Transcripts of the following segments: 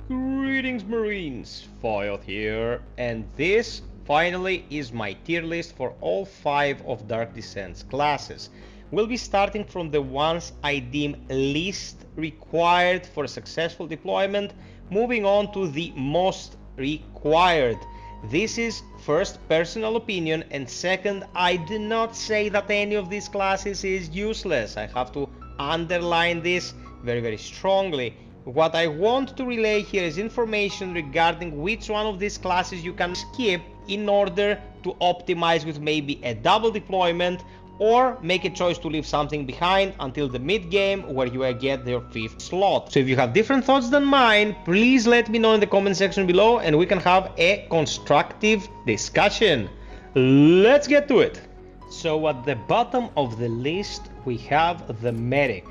Greetings Marines, FiOth here, and this finally is my tier list for all 5 of Dark Descent's classes. We'll be starting from the ones I deem least required for a successful deployment, moving on to the most required. This is first personal opinion, and second, I do not say that any of these classes is useless. I have to underline this very strongly. What I want to relay here is information regarding which one of these classes you can skip in order to optimize with maybe a double deployment, or make a choice to leave something behind until the mid game where you will get your 5th slot. So if you have different thoughts than mine, please let me know in the comment section below and we can have a constructive discussion. Let's get to it. So at the bottom of the list we have the medic.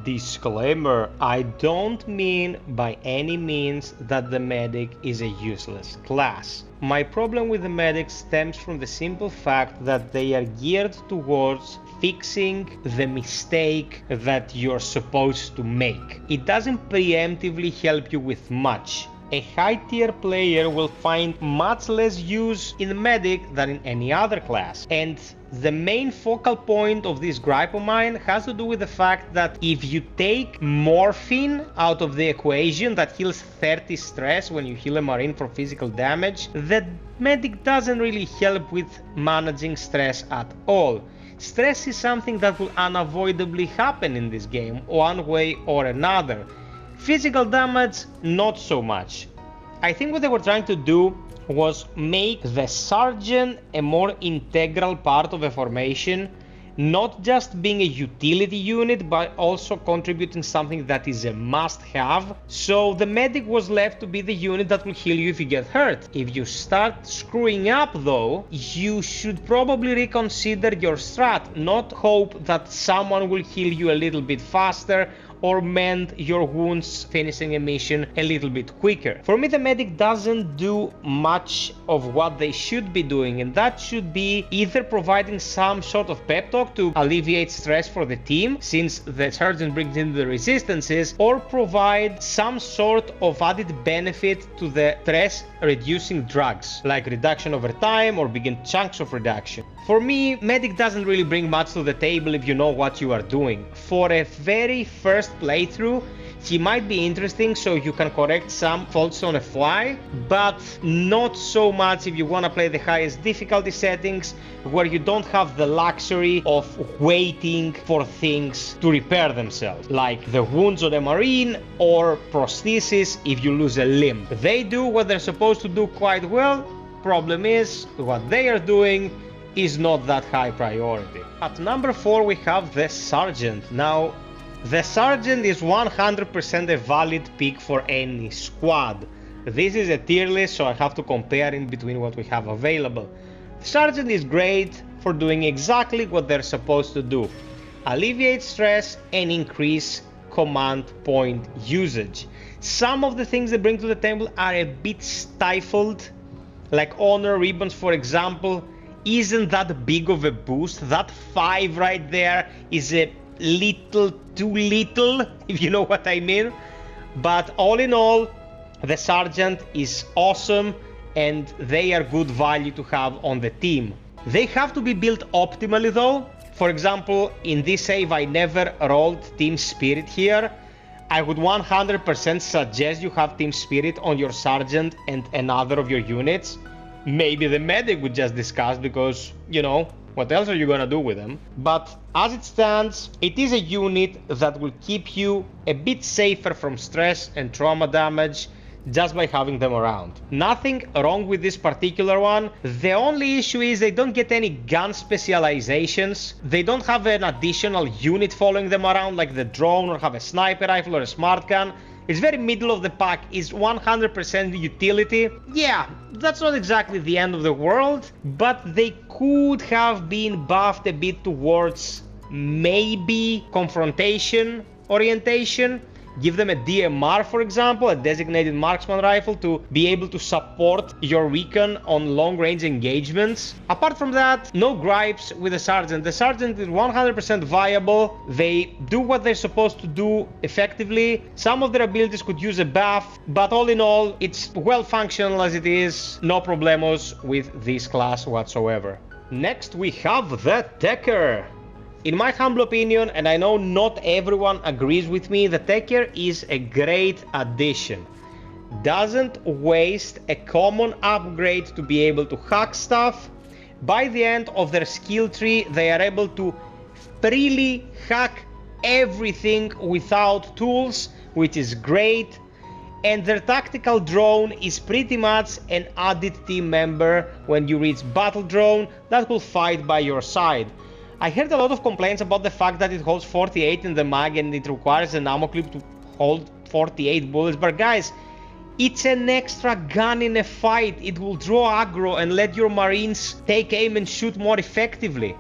Disclaimer, I don't mean by any means that the medic is a useless class. My problem with the medic stems from the simple fact that they are geared towards fixing the mistake that you're supposed to make. It doesn't preemptively help you with much. A high tier player will find much less use in the medic than in any other class, and the main focal point of this gripe of mine has to do with the fact that if you take morphine out of the equation that heals 30 stress when you heal a marine for physical damage, the medic doesn't really help with managing stress at all. Stress is something that will unavoidably happen in this game one way or another. Physical damage, not so much. I think what they were trying to do was make the sergeant a more integral part of a formation, not just being a utility unit, but also contributing something that is a must-have. So the medic was left to be the unit that will heal you if you get hurt. If you start screwing up though, you should probably reconsider your strat, not hope that someone will heal you a little bit faster or mend your wounds finishing a mission a little bit quicker. For me, the medic doesn't do much of what they should be doing, and that should be either providing some sort of pep talk to alleviate stress for the team, since the sergeant brings in the resistances, or provide some sort of added benefit to the stress reducing drugs, like reduction over time or begin chunks of reduction. For me, medic doesn't really bring much to the table if you know what you are doing. For a very first playthrough, he might be interesting so you can correct some faults on the fly, but not so much if you want to play the highest difficulty settings where you don't have the luxury of waiting for things to repair themselves, like the wounds on a marine or prosthesis if you lose a limb. They do what they're supposed to do quite well. Problem is, what they are doing is not that high priority. At number 4 we have the sergeant. Now, the sergeant is 100% a valid pick for any squad. This is a tier list, so I have to compare in between what we have available. The sergeant is great for doing exactly what they're supposed to do: alleviate stress and increase command point usage. Some of the things they bring to the table are a bit stifled, like honor ribbons for example isn't that big of a boost. That 5 right there is a little too little, if you know what I mean. But all in all, the sergeant is awesome and they are good value to have on the team. They have to be built optimally though. For example, in this save I never rolled team spirit here. I would 100% suggest you have team spirit on your sergeant and another of your units. Maybe the medic would just discuss, because, you know, what else are you gonna do with them? But as it stands, it is a unit that will keep you a bit safer from stress and trauma damage just by having them around. Nothing wrong with this particular one. The only issue is they don't get any gun specializations. They don't have an additional unit following them around like the drone, or have a sniper rifle or a smart gun. It's very middle of the pack, is 100% utility. Yeah, that's not exactly the end of the world, but they could have been buffed a bit towards maybe confrontation orientation, Give them a DMR, for example, a designated marksman rifle, to be able to support your recon on long-range engagements. Apart from that, no gripes with the sergeant. The sergeant is 100% viable. They do what they're supposed to do effectively. Some of their abilities could use a buff, but all in all, it's well functional as it is. No problemos with this class whatsoever. Next, we have the TECKER. In my humble opinion, and I know not everyone agrees with me, the TECKER is a great addition. Doesn't waste a common upgrade to be able to hack stuff. By the end of their skill tree, they are able to freely hack everything without tools, which is great. And their tactical drone is pretty much an added team member when you reach battle drone that will fight by your side. I heard a lot of complaints about the fact that it holds 48 in the mag and it requires an ammo clip to hold 48 bullets, but guys, it's an extra gun in a fight. It will draw aggro and let your marines take aim and shoot more effectively.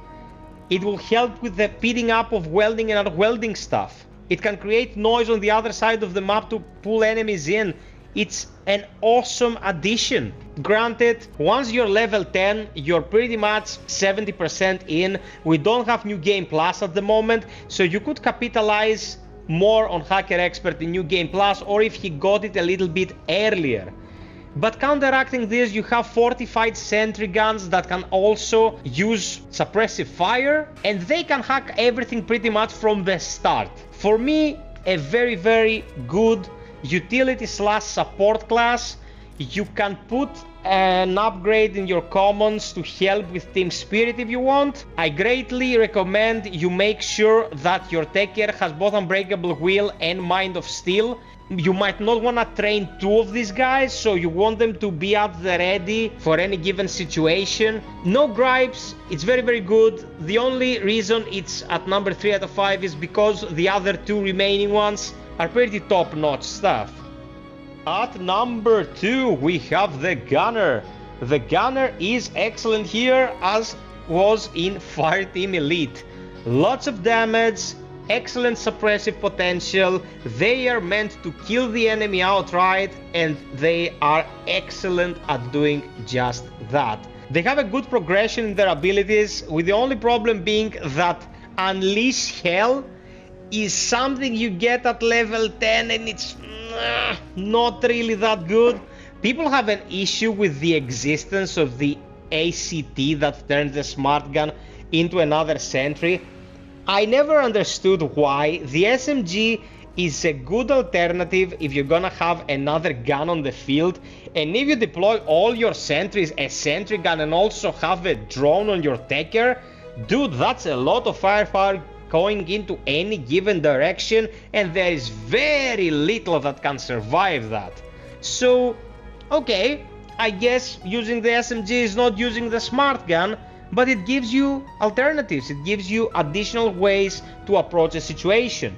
It will help with the speeding up of welding and unwelding stuff. It can create noise on the other side of the map to pull enemies in. It's an awesome addition. Granted, once you're level 10, you're pretty much 70% in. We don't have New Game Plus at the moment, so you could capitalize more on Hacker Expert in New Game Plus, or if he got it a little bit earlier. But counteracting this, you have fortified sentry guns that can also use suppressive fire, and they can hack everything pretty much from the start. For me, a very, very good utility slash support class. You can put an upgrade in your commons to help with team spirit if you want. I greatly recommend you make sure that your TECKER has both Unbreakable Will and Mind of Steel. You might not want to train two of these guys, so you want them to be at the ready for any given situation. No gripes, it's very, very good. The only reason it's at number 3 out of 5 is because the other two remaining ones are pretty top-notch stuff. At number 2, we have the Gunner. The Gunner is excellent here, as was in Fireteam Elite. Lots of damage, excellent suppressive potential. They are meant to kill the enemy outright, and they are excellent at doing just that. They have a good progression in their abilities, with the only problem being that Unleash Hell is something you get at level 10 and it's not really that good. People have an issue with the existence of the ACT that turns the smart gun into another sentry. I never understood why. The SMG is a good alternative if you're gonna have another gun on the field, and if you deploy all your sentries a sentry gun and also have a drone on your TECKER, dude, that's a lot of firepower going into any given direction, and there is very little that can survive that. So, okay, I guess using the SMG is not using the smart gun, but it gives you alternatives, it gives you additional ways to approach a situation.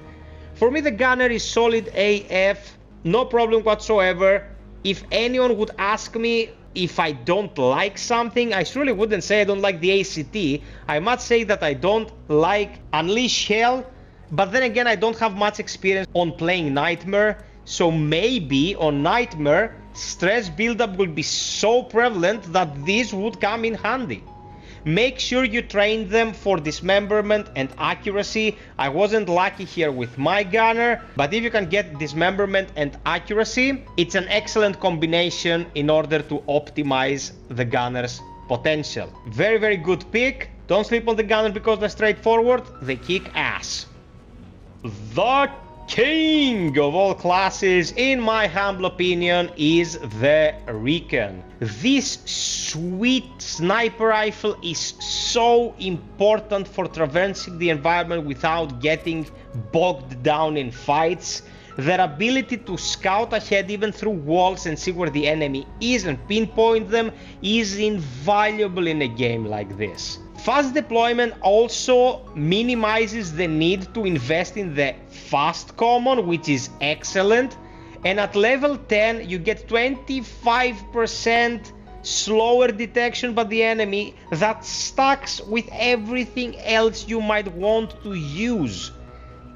For me, the Gunner is solid AF, no problem whatsoever. If anyone would ask me if I don't like something, I surely wouldn't say I don't like the ACT. I must say that I don't like Unleash Hell, but then again, I don't have much experience on playing Nightmare, so maybe on Nightmare, stress buildup will be so prevalent that this would come in handy. Make sure you train them for dismemberment and accuracy. I wasn't lucky here with my Gunner, but if you can get dismemberment and accuracy, it's an excellent combination in order to optimize the Gunner's potential. Very, very good pick. Don't sleep on the Gunner because they're straightforward. They kick ass. The king of all classes, in my humble opinion, is the RECON. This sweet sniper rifle is so important for traversing the environment without getting bogged down in fights. Their ability to scout ahead even through walls and see where the enemy is and pinpoint them is invaluable in a game like this. Fast deployment also minimizes the need to invest in the fast common, which is excellent. And at level 10, you get 25% slower detection by the enemy that stacks with everything else you might want to use.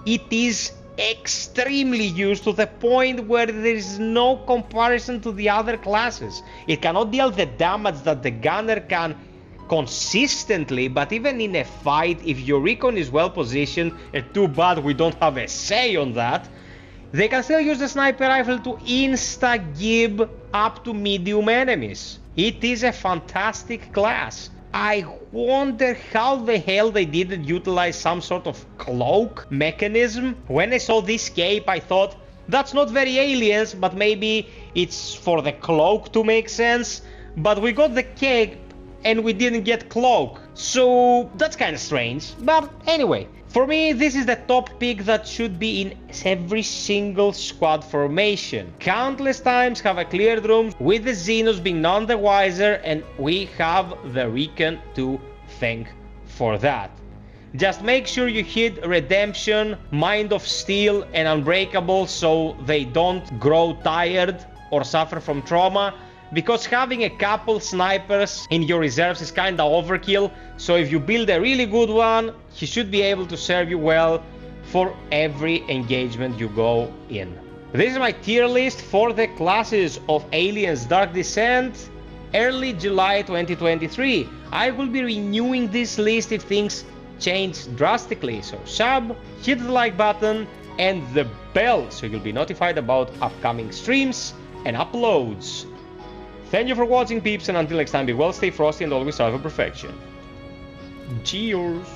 It is extremely used to the point where there is no comparison to the other classes. It cannot deal the damage that the gunner can consistently, but even in a fight, if your recon is well positioned, and too bad we don't have a say on that, they can still use the sniper rifle to insta-gib up to medium enemies. It is a fantastic class. I wonder how the hell they didn't utilize some sort of cloak mechanism. When I saw this cape, I thought, that's not very aliens, but maybe it's for the cloak to make sense. But we got the cape and we didn't get cloak, so that's kind of strange. But anyway, for me, this is the top pick that should be in every single squad formation. Countless times have I cleared rooms with the Xenos being none the wiser, and we have the Recon to thank for that. Just make sure you hit Redemption, Mind of Steel and Unbreakable so they don't grow tired or suffer from trauma. Because having a couple snipers in your reserves is kinda overkill, so if you build a really good one, he should be able to serve you well for every engagement you go in. This is my tier list for the classes of Aliens Dark Descent, early July 2023. I will be renewing this list if things change drastically, so sub, hit the like button and the bell so you'll be notified about upcoming streams and uploads. Thank you for watching, peeps, and until next time, be well, stay frosty, and always strive for perfection. Cheers!